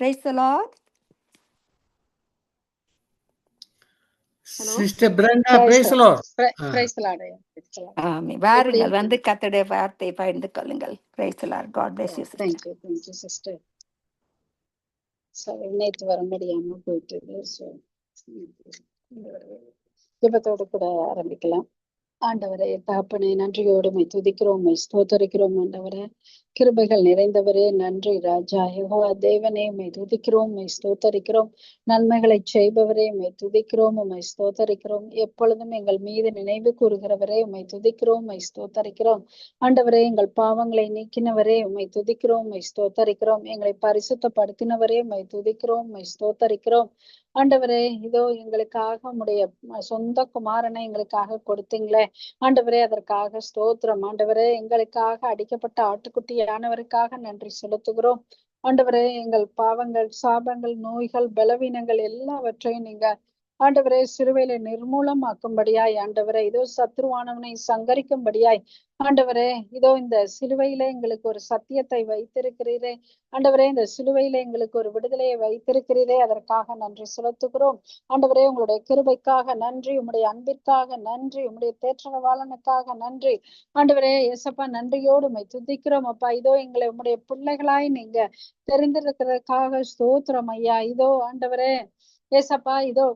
Praise the Lord. Sister Brenda praise the Lord. Praise the Lord. Amen. வாருங்கள், வந்து கர்த்தருடைய வார்த்தையை பகிர்ந்து கொள்ளுங்கள். Praise the Lord. God bless you, sister. Thank you sister. நேற்று வர முடியாம போயிட்டு ஜெபத்தோடு கூட ஆரம்பிக்கலாம். ஆண்டவரே தகப்பனே, நன்றியோடு துதிக்கிறோம், ஸ்தோத்தரிக்கிறோம். ஆண்டவரே கிருபைகள் நிறைந்தவரே, நன்றி ராஜா. யெகோவா தேவனே, துதிக்கிறோம், ஸ்தோத்தரிக்கிறோம். நன்மைகளை செய்பவரே, துதிக்கிறோம், ஸ்தோத்தரிக்கிறோம். எப்பொழுதும் எங்கள் மீது நினைவு கூறுகிறவரே, துதிக்கிறோம், ஸ்தோத்தரிக்கிறோம். ஆண்டவரே, எங்கள் பாவங்களை நீக்கினவரே, துதிக்கிறோம், ஸ்தோத்தரிக்கிறோம். எங்களை பரிசுத்தப்படுத்தினவரே, துதிக்கிறோம், ஸ்தோத்தரிக்கிறோம். ஆண்டவரே, இதோ எங்களுக்காக உம்முடைய சொந்த குமாரனை எங்களுக்காக கொடுத்தீங்களே ஆண்டவரே, அதற்காக ஸ்தோத்திரம். ஆண்டவரே, எங்களுக்காக அடிக்கப்பட்ட ஆட்டுக்குட்டியானவருக்காக நன்றி செலுத்துகிறோம். ஆண்டவரே, எங்கள் பாவங்கள், சாபங்கள், நோய்கள், பலவீனங்கள் எல்லாவற்றையும் நீங்க ஆண்டவரே சிலுவையில நிர்மூலமாக்கும்படியாய், ஆண்டவரே இதோ சத்ருவானவனை சங்கரிக்கும்படியாய், ஆண்டவரே இதோ இந்த சிலுவையில எங்களுக்கு ஒரு சத்தியத்தை வைத்திருக்கிறீரே. ஆண்டவரே, இந்த சிலுவையில எங்களுக்கு ஒரு விடுதலையை வைத்திருக்கிறீரே, அதற்காக நன்றி செலுத்துகிறோம். ஆண்டவரே, உங்களுடைய கிருபைக்காக நன்றி, உம்முடைய அன்பிற்காக நன்றி, உம்முடைய தேற்றவாளனுக்காக நன்றி. ஆண்டவரே இயேசப்பா, நன்றியோடு துதிக்கிறோம் அப்பா. இதோ எங்களை உம்முடைய பிள்ளைகளாய் நீங்க தெரிந்திருக்கிறதுக்காக ஸ்தோத்திரம் ஐயா. இதோ ஆண்டவரே இயேசப்பா, இதோ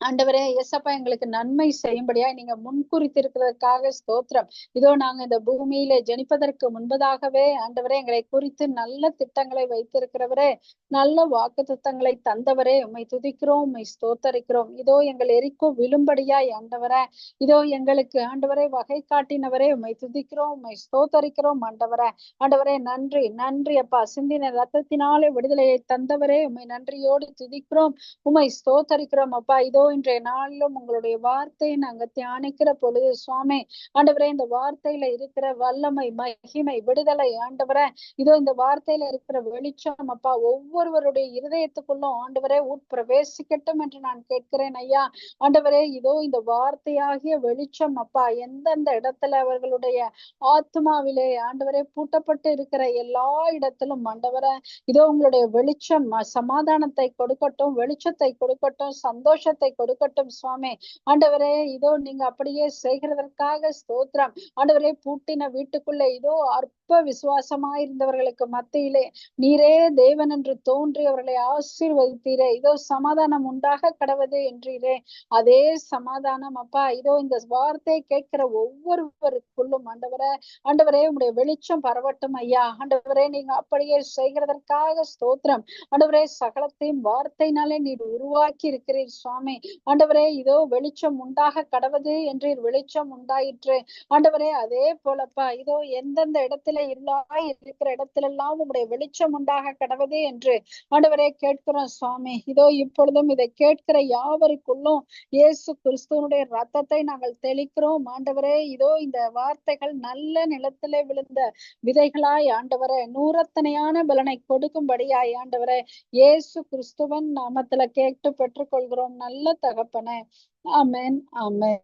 ஆண்டவரே இயேசப்பா, எங்களுக்கு நன்மை செய்யும்படியா நீங்க முன்குறித்திருக்கிறதுக்காக ஸ்தோத்திரம். இதோ நாங்க இந்த பூமியில ஜனிப்பதற்கு முன்பதாகவே ஆண்டவரே எங்களை குறித்து நல்ல திட்டங்களை வைத்திருக்கிறவரே, நல்ல வாக்கு திட்டங்களை தந்தவரே, உம்மை துதிக்கிறோம், உம்மை ஸ்தோத்தரிக்கிறோம். இதோ எங்கள் எரிக்கோ விழும்படியாய் ஆண்டவரே, இதோ எங்களுக்கு ஆண்டவரே வகை காட்டினவரே, உம்மை துதிக்கிறோம், உம்மை ஸ்தோத்தரிக்கிறோம். ஆண்டவரே ஆண்டவரே நன்றி நன்றி அப்பா. சிந்தின ரத்தத்தினாலே விடுதலையை தந்தவரே, உம்மை நன்றியோடு துதிக்கிறோம், உம்மை ஸ்தோத்தரிக்கிறோம் அப்பா. இதோ இன்றைய நாளிலும் உங்களுடைய வார்த்தையை நாங்க தியானிக்கிற பொழுது சுவாமி ஆண்டவரே, இந்த வார்த்தையில இருக்கிற வல்லமை, மகிமை, விடுதலை ஆண்டவரே, இதோ இந்த வார்த்தையில இருக்கிற வெளிச்சம் அப்பா ஒவ்வொருவருடைய இருதயத்துக்குள்ளும் ஆண்டவரே உட்பிரவேசிக்கட்டும் என்று நான் கேட்கிறேன் ஐயா. ஆண்டவரே, இதோ இந்த வார்த்தையாகிய வெளிச்சம் அப்பா எந்தெந்த இடத்துல அவர்களுடைய ஆத்மாவிலே ஆண்டவரே பூட்டப்பட்டு இருக்கிற எல்லா இடத்திலும் ஆண்டவரே, இதோ உங்களுடைய வெளிச்சம் சமாதானத்தை கொடுக்கட்டும், வெளிச்சத்தை கொடுக்கட்டும், சந்தோஷத்தை கொடுக்கட்டும் சுவாமி. ஆண்டவரே, இதோ நீங்க அப்படியே செய்கிறதற்காக ஸ்தோத்திரம். ஆண்டவரே, பூட்டின வீட்டுக்குள்ள இதோ அற்ப விசுவாசமாயிருந்தவர்களுக்கு மத்தியிலே நீரே தேவன் என்று தோன்றி அவர்களை ஆசீர்வதித்தீரே. இதோ சமாதானம் உண்டாக கடவது என்றீரே. அதே சமாதானம் அப்பா இதோ இந்த வார்த்தை கேட்கிற ஒவ்வொருவருக்குள்ளும் ஆண்டவரே ஆண்டவரே உங்களுடைய வெளிச்சம் பரவட்டும் ஐயா. ஆண்டவரே, நீங்க அப்படியே செய்கிறதற்காக ஸ்தோத்திரம். ஆண்டவரே, சகலத்தையும் வார்த்தையினாலே நீர் உருவாக்கி இருக்கிறீர் சுவாமி. ஆண்டவரே, இதோ வெளிச்சம் உண்டாக கடவது என்றீர், வெளிச்சம் உண்டாயிற்று. ஆண்டவரே, அதே போலப்பா இதோ எந்தெந்த இடத்துல இருளாய் இருக்கிற இடத்துல எல்லாம் உங்களுடைய வெளிச்சம் உண்டாக கடவது என்று ஆண்டவரே கேட்கிறோம் சுவாமி. இதோ இப்பொழுதும் இதை கேட்கிற யாவருக்குள்ளும் இயேசு கிறிஸ்துவனுடைய ரத்தத்தை நாங்கள் தெளிக்கிறோம் ஆண்டவரே. இதோ இந்த வார்த்தைகள் நல்ல நிலத்திலே விழுந்த விதைகளாய் ஆண்டவரே நூறத்தனையான பலனை கொடுக்கும்படியாய் ஆண்டவரே இயேசு கிறிஸ்துவன் நாமத்துல கேட்டு பெற்றுக்கொள்கிறோம் நல்ல தகப்பனே. ஆமென் ஆமென்.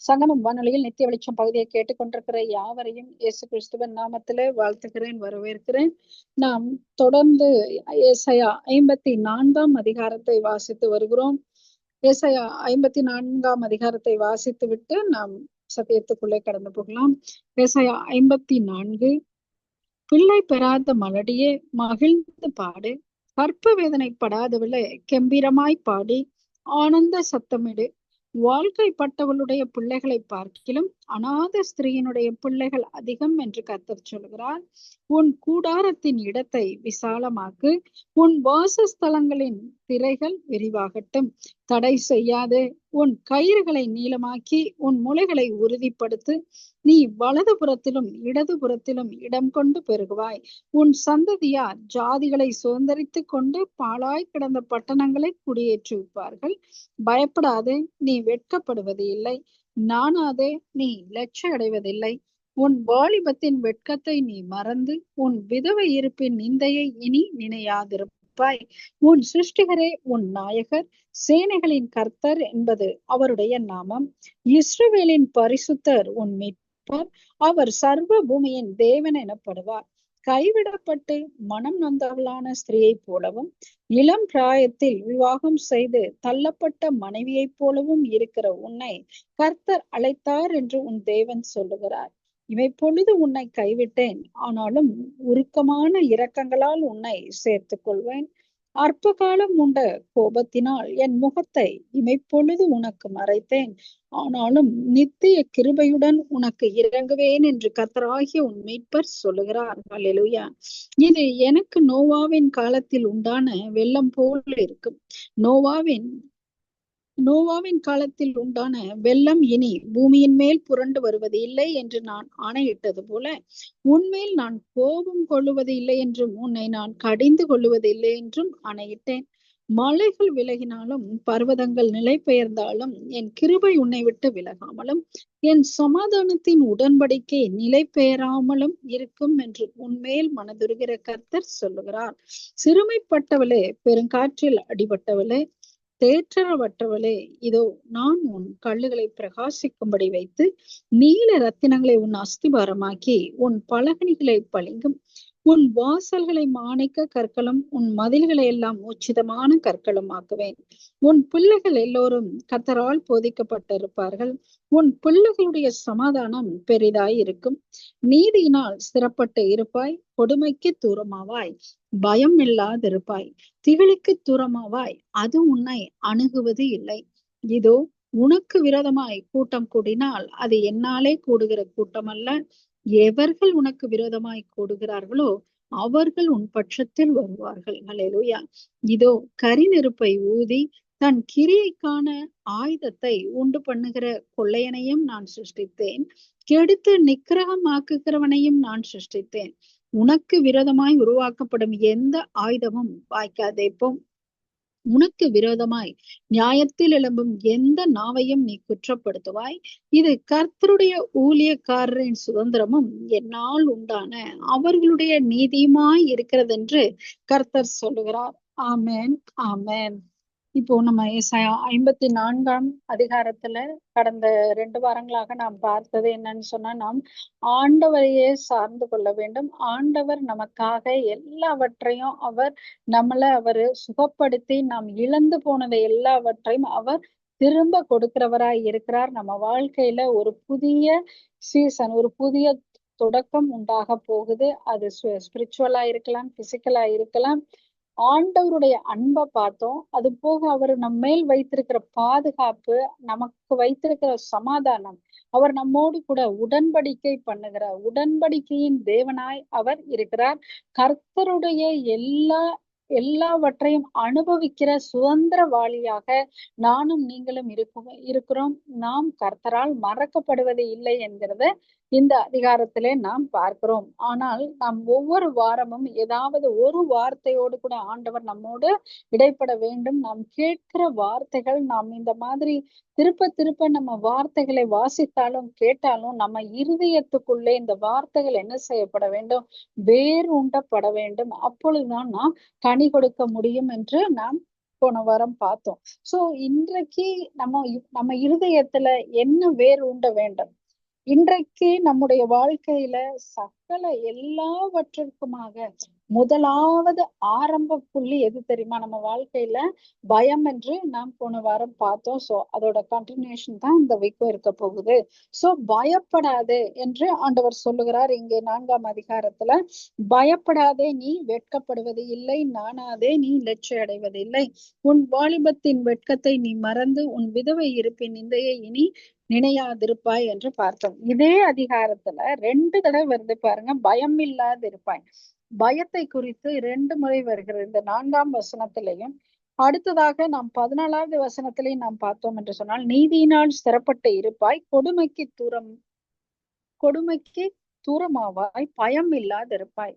சங்கமம் வானொலியில் நித்திய வெளிச்சம் பகுதியை கேட்டுக்கொண்டிருக்கிற யாவரையும் இயேசு கிறிஸ்துவன் நாமத்திலே வாழ்த்துகிறேன், வரவேற்கிறேன். நாம் தொடர்ந்து ஏசாயா 54 அதிகாரத்தை வாசித்து வருகிறோம். ஏசாயா 54 அதிகாரத்தை வாசித்து விட்டு நாம் சத்தியத்துக்குள்ளே கடந்து போகலாம். ஏசாயா 54. பிள்ளை பெறாத மலடியே மகிழ்ந்து பாடு, கற்ப வேதனைப்படாதவளே கெம்பீரமாய் பாடி ஆனந்த சத்தமிடு. வாழ்க்கைப்பட்டவளுடைய பிள்ளைகளை பார்க்கிலும் அநாத ஸ்திரீயினுடைய பிள்ளைகள் அதிகம் என்று கர்த்தர் சொல்கிறார். உன் கூடாரத்தின் இடத்தை விசாலமாக்கு, உன் வாசஸ்தலங்களின் திரைகள் விரிவாகட்டும். தடை செய்யாதே, உன் கயிறுகளை நீளமாக்கி உன் முளைகளை உறுதிப்படுத்து. நீ வலதுபுறத்திலும் இடதுபுறத்திலும் இடம் கொண்டு பெருகுவாய். உன் சந்ததியார் ஜாதிகளை சுதந்திரித்து கொண்டு பாழாய் கிடந்த பட்டணங்களை குடியேற்றி வைப்பார்கள். பயப்படாதே, நீ வெட்கப்படுவது இல்லை. நாணாதே, நீ லட்சிய அடைவதில்லை. உன் வாலிபத்தின் வெட்கத்தை நீ மறந்து உன் விதவை இருப்பின் நிந்தையை இனி நினையாதிருப்பாய். உன் சிருஷ்டிகரே உன் நாயகர், சேனைகளின் கர்த்தர் என்பது அவருடைய நாமம். இஸ்ரவேலின் பரிசுத்தர் உன் மீட்பர், அவர் சர்வ பூமியின் தேவன் எனப்படுவார். கைவிடப்பட்டு மனம் நொந்தவளான ஸ்திரீயைப் போலவும் இளம் பிராயத்தில் விவாகம் செய்து தள்ளப்பட்ட மனைவியைப் போலவும் இருக்கிற உன்னை கர்த்தர் அழைத்தார் என்று உன் தேவன் சொல்லுகிறார். இமைப்பொழுது உன்னை கைவிட்டேன், ஆனாலும் உருக்கமான இரக்கங்களால் உன்னை சேர்த்துக் கொள்வேன். அற்ப காலம் உண்ட கோபத்தினால் என் முகத்தை இமைப்பொழுது உனக்கு மறைத்தேன், ஆனாலும் நித்திய கிருபையுடன் உனக்கு இறங்குவேன் என்று கர்த்தராகிய உன் மீட்பர் சொல்லுகிறார். அல்லேலூயா. இது எனக்கு நோவாவின் காலத்தில் உண்டான வெள்ளம் போல் இருக்கும். நோவாவின் காலத்தில் உண்டான வெள்ளம் இனி பூமியின் மேல் புரண்டு வருவது இல்லை என்று நான் ஆணையிட்டது போல உன்மேல் நான் கோபம் கொள்ளுவது இல்லை என்றும் உன்னை நான் கடிந்து கொள்ளுவது இல்லை என்றும் ஆணையிட்டேன். மலைகள் விலகினாலும் பர்வதங்கள் நிலை பெயர்ந்தாலும் என் கிருபை உன்னை விட்டு விலகாமலும் என் சமாதானத்தின் உடன்படிக்கை நிலை பெயராமலும் இருக்கும் என்று உன்மேல் மனதுருகிற கர்த்தர் சொல்லுகிறார். சிறுமைப்பட்டவளே, பெருங்காற்றில் அடிபட்டவளே, தேற்றரவற்றவளே, இதோ நான் உன் கல்லுகளை பிரகாசிக்கும்படி வைத்து நீல ரத்தினங்களை உன் அஸ்திபாரமாக்கி உன் பலகணிகளை பளிங்கும் உன் வாசல்களை மாணிக்க கற்களும் உன் மதில்களை எல்லாம் உச்சிதமான கற்களும் ஆக்குவேன். உன் பிள்ளைகள் எல்லோரும் கர்த்தரால் போதிக்கப்பட்டிருப்பார்கள். உன் பிள்ளைகளுடைய சமாதானம் பெரிதாய் இருக்கும். நீதியினால் ஸ்திரப்பட்டு இருப்பாய். கொடுமைக்கு தூரமாவாய், பயம் இல்லாதிருப்பாய். திகிலுக்கு தூரமாவாய், அது உன்னை அணுகுவது இல்லை. இதோ உனக்கு விரோதமாய் கூட்டம் கூடினால் அது என்னாலே கூடுகிற கூட்டம் அல்ல. எவர்கள் உனக்கு விரோதமாய் கூடுகிறார்களோ அவர்கள் உன் பட்சத்தில் வருவார்கள். அல்லேலூயா. இதோ கரிநெருப்பை ஊதி தன் கிரியைக்கான ஆயுதத்தை உண்டு பண்ணுகிற கொள்ளையனையும் நான் சிருஷ்டித்தேன். கெடுத்து நிக்கிரகமாக்குகிறவனையும் நான் சிருஷ்டித்தேன். உனக்கு விரோதமாய் உருவாக்கப்படும் எந்த ஆயுதமும் வாய்க்காதே போம். உனக்கு விரோதமாய் நியாயத்தில் எழும்பும் எந்த நாவையும் நீ குற்றப்படுத்துவாய். இது கர்த்தருடைய ஊழியக்காரரின் சுதந்திரமும் என்னால் உண்டான அவர்களுடைய நீதியுமாய் இருக்கிறதென்று கர்த்தர் சொல்லுகிறார். ஆமென், ஆமென். இப்போ நம்ம ஏசாயா 54 அதிகாரத்துல கடந்த 2 வாரங்களாக நாம் பார்த்தது என்னன்னு சொன்னா, நாம் ஆண்டவரையே சார்ந்து கொள்ள வேண்டும். ஆண்டவர் நமக்காக எல்லாவற்றையும் அவரு சுகப்படுத்தி நாம் இழந்து போனதை எல்லாவற்றையும் அவர் திரும்ப கொடுக்கிறவராய் இருக்கிறார். நம்ம வாழ்க்கையில ஒரு புதிய சீசன், ஒரு புதிய தொடக்கம் உண்டாக போகுது. அது ஸ்பிரிச்சுவலா இருக்கலாம், பிசிக்கலா இருக்கலாம். ஆண்டவருடைய அன்பை பார்த்தோம். அது போக அவர் நம்ம மேல் வைத்திருக்கிற பாதுகாப்பு, நமக்கு வைத்திருக்கிற சமாதானம், அவர் நம்மோடு கூட உடன்படிக்கை பண்ணுகிறார். உடன்படிக்கையின் தேவனாய் அவர் இருக்கிறார். கர்த்தருடைய எல்லாவற்றையும் அனுபவிக்கிற சுதந்திரவாளியாக நானும் நீங்களும் இருக்கிறோம். நாம் கர்த்தரால் மறக்கப்படுவது இல்லை என்கிறத இந்த அதிகாரத்திலே நாம் பார்க்கிறோம். ஆனால் நாம் ஒவ்வொரு வாரமும் ஏதாவது ஒரு வார்த்தையோடு கூட ஆண்டவர் நம்மோடு இடைப்பட வேண்டும். நாம் கேட்கிற வார்த்தைகள், நாம் இந்த மாதிரி திருப்ப திருப்ப நம்ம வார்த்தைகளை வாசித்தாலும் கேட்டாலும் நம்ம இருதயத்துக்குள்ளே இந்த வார்த்தைகள் என்ன செய்யப்பட வேண்டும்? வேரூண்டப்பட வேண்டும். அப்பொழுதுதான் நாம் கனி கொடுக்க முடியும் என்று நாம் போன வாரம் பார்த்தோம். சோ இன்றைக்கு நம்ம இருதயத்துல என்ன வேர் ஊண்ட வேண்டும்? இன்றைக்கு நம்முடைய வாழ்க்கையில சகல எல்லாவற்றிற்குமாக முதலாவது ஆரம்ப புள்ளி எது தெரியுமா? நம்ம வாழ்க்கையில பயம் என்று நாம் போன வாரம் பார்த்தோம். சோ அதோட கண்டினியூஷன் தான் இந்த வீக்கும் இருக்க போகுது. சோ பயப்படாதே என்று ஆண்டவர் சொல்லுகிறார் இங்கே 4ஆம் அதிகாரத்துல. பயப்படாதே, நீ வெட்கப்படுவது இல்லை. நாணாதே, நீ லட்சை அடைவது இல்லை. உன் வாலிபத்தின் வெட்கத்தை நீ மறந்து உன் விதவை இருப்பின் நிந்தையை இனி நினையாதிருப்பாய் என்று பார்த்தோம். இதே அதிகாரத்துல 2 தடவை வருது பாருங்க, பயம் இல்லாதிருப்பாய். பயத்தை குறித்து 2 முறை வருகிறது. இந்த 4ஆம் வசனத்திலையும் அடுத்ததாக நாம் 14வது வசனத்திலையும் நாம் பார்த்தோம் என்று சொன்னால், நீதியினால் ஸ்திரப்பட்டு இருப்பாய். கொடுமைக்கு தூரமாவாய், பயம் இல்லாதிருப்பாய்.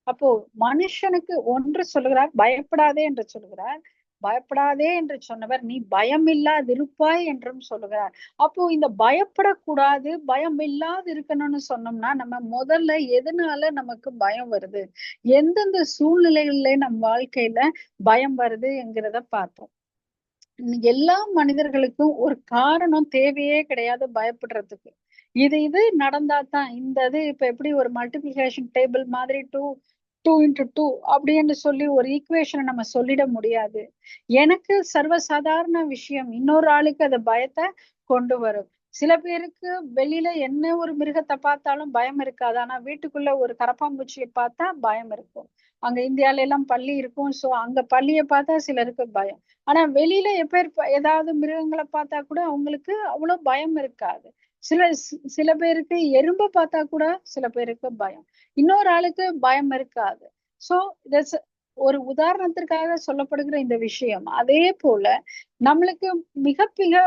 அப்போ மனுஷனுக்கு ஒன்று சொல்லுகிறார், பயப்படாதே என்று சொல்லுகிறார். பயப்படாதே என்று சொன்னவர் நீ பயம் இல்லாதிருப்பாய் என்றும் சொல்லுகிறார். அப்போ இந்த பயப்படக்கூடாது, பயம் இல்லாது இருக்கணும்னு சொன்னோம்னா, நம்ம முதல்ல எதனால நமக்கு பயம் வருது, எந்தெந்த சூழ்நிலைகள்ல நம் வாழ்க்கையில பயம் வருது என்கிறத பார்த்தோம். எல்லா மனிதர்களுக்கும் ஒரு காரணம் தேவையே கிடையாது பயப்படுறதுக்கு. இது நடந்தா தான் இந்த இது இப்ப எப்படி ஒரு மல்டிபிளிகேஷன் டேபிள் மாதிரி 2 into 2 அப்படின்னு சொல்லி ஒரு ஈக்குவேஷனை நம்ம சொல்லிட முடியாது. எனக்கு சர்வசாதாரண விஷயம் இன்னொரு ஆளுக்கு அது பயத்தை கொண்டு வரும். சில பேருக்கு வெளியில என்ன ஒரு மிருகத்தை பார்த்தாலும் பயம் இருக்காது, ஆனா வீட்டுக்குள்ள ஒரு கரப்பாம்பூச்சியை பார்த்தா பயம் இருக்கும். அங்க இந்தியால எல்லாம் பள்ளி இருக்கும், சோ அங்க பள்ளியை பார்த்தா சிலருக்கு பயம். ஆனா வெளியில ஏதாவது மிருகங்களை பார்த்தா கூட அவங்களுக்கு அவ்வளவு பயம் இருக்காது. சில பேருக்கு எறும்பை பார்த்தா கூட சில பேருக்கு பயம், இன்னொரு ஆளுக்கு பயம் இருக்காது. சோ ஒரு உதாரணத்திற்காக சொல்லப்படுகிற இந்த விஷயம். அதே போல நம்மளுக்கு மிக மிக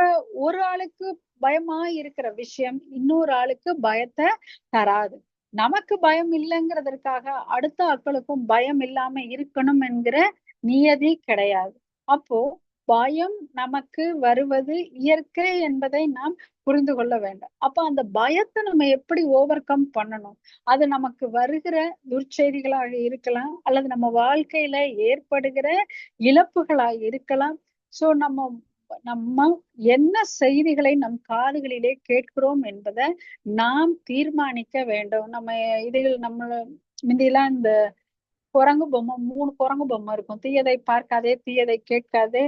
ஒரு ஆளுக்கு பயமா இருக்கிற விஷயம் இன்னொரு ஆளுக்கு பயத்தை தராது. நமக்கு பயம் இல்லைங்கிறதற்காக அடுத்த ஆட்களுக்கும் பயம் இல்லாம இருக்கணும் என்கிற நியதி கிடையாது. அப்போ பயம் நமக்கு வருவது இயற்கை என்பதை நாம் புரிந்து கொள்ள வேண்டும். அப்ப அந்த பயத்தை நம்ம எப்படி ஓவர் கம் பண்ணணும்? அது நமக்கு வருகிற துர்ச்செய்திகளாக இருக்கலாம், அல்லது நம்ம வாழ்க்கையில ஏற்படுகிற இழப்புகளாக இருக்கலாம். சோ நம்ம என்ன செய்திகளை நம் காதுகளிலே கேட்கிறோம் என்பதை நாம் தீர்மானிக்க வேண்டும். நம்மள முந்தியெல்லாம் இந்த குரங்கு பொம்மை 3 குரங்கு பொம்மை இருக்கும். தீயதை பார்க்காதே, தீயதை கேட்காதே,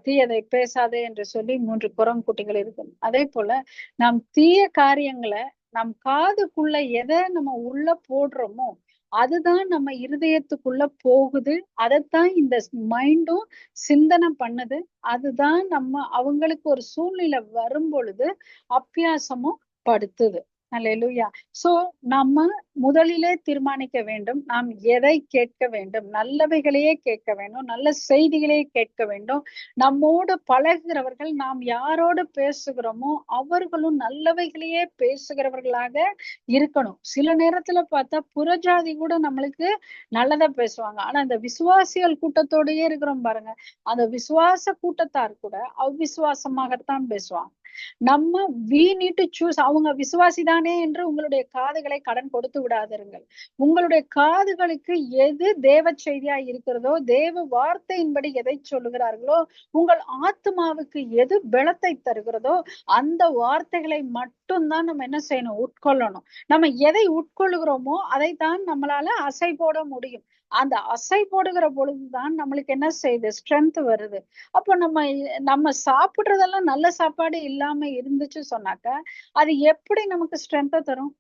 தீயதை பேசாதே என்று சொல்லி 3 குரங்கு குட்டிகள் இருக்கும். அதே போல நாம் தீய காரியங்களை நம் காதுக்குள்ள எதை நம்ம உள்ள போடுறோமோ அதுதான் நம்ம இருதயத்துக்குள்ள போகுது. அதைத்தான் இந்த மைண்டும் சிந்தனை பண்ணுது. அதுதான் அவங்களுக்கு ஒரு சூழ்நிலை வரும் பொழுது அபியாசமும் படுத்துது. அல்லேலூயா. சோ நம்ம முதலிலே தீர்மானிக்க வேண்டும், நாம் எதை கேட்க வேண்டும். நல்லவைகளையே கேட்க வேண்டும், நல்ல செய்திகளையே கேட்க வேண்டும். நம்மோடு பழகுகிறவர்கள் நாம் யாரோடு பேசுகிறோமோ அவர்களும் நல்லவைகளையே பேசுகிறவர்களாக இருக்கணும். சில நேரத்துல பார்த்தா புறஜாதி கூட நம்மளுக்கு நல்லதா பேசுவாங்க, ஆனா இந்த விசுவாசிகள் கூட்டத்தோடயே இருக்கிறோம் பாருங்க, அந்த விசுவாச கூட்டத்தார் கூட அவ்விசுவாசமாகத்தான் பேசுவாங்க. நம்ம we need to choose. அவங்க விசுவாசி தானே என்று உங்களுடைய காதுகளை கடன் கொடுத்து விடாதிருங்கள். உங்களுடைய காதுகளுக்கு எது தேவ செய்தியா இருக்கிறதோ, தேவ வார்த்தையின்படி எதை சொல்லுகிறார்களோ, உங்கள் ஆத்மாவுக்கு எது பலத்தை தருகிறதோ அந்த வார்த்தைகளை மட்டும்தான் நம்ம என்ன செய்யணும், உட்கொள்ளணும். நம்ம எதை உட்கொள்ளுகிறோமோ அதைத்தான் நம்மளால அசை போட முடியும். அந்த அசை போடுகிற பொழுதுதான் நம்மளுக்கு என்ன செய்யுது, ஸ்ட்ரென்த் வருது. அப்போ நம்ம சாப்பிடுறதெல்லாம் நல்ல சாப்பாடு இல்லாம இருந்துச்சு சொன்னாக்க அது எப்படி நமக்கு ஸ்ட்ரென்த்தை தரும்?